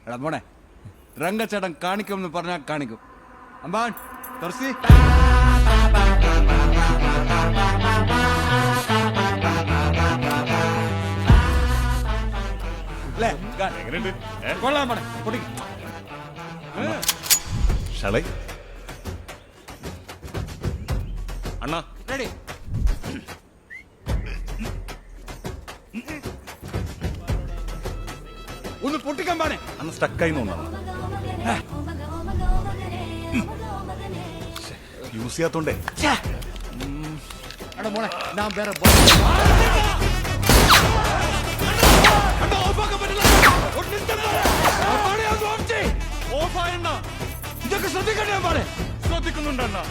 എടാ മോനെ രംഗച്ചേട്ടൻ കാണിക്കുമെന്ന് പറഞ്ഞാൽ കാണിക്കും. അമ്പാൻ തുറസി കൊള്ളാൻ മോനെ പൊട്ടിക്ക്. ഷളൈ അണ്ണാ റെഡി. ഒന്ന് പൊട്ടിക്കാൻ പാനെ. അന്ന് സ്റ്റക്കായി തോന്നാണ് യൂസ് ചെയ്യാത്തോണ്ടേ. എടാ മോനെ ഞാൻ വേറെ ഇതൊക്കെ ശ്രദ്ധിക്കണ്ടേ പാടെ. ശ്രദ്ധിക്കുന്നുണ്ട് അണ്ണാ.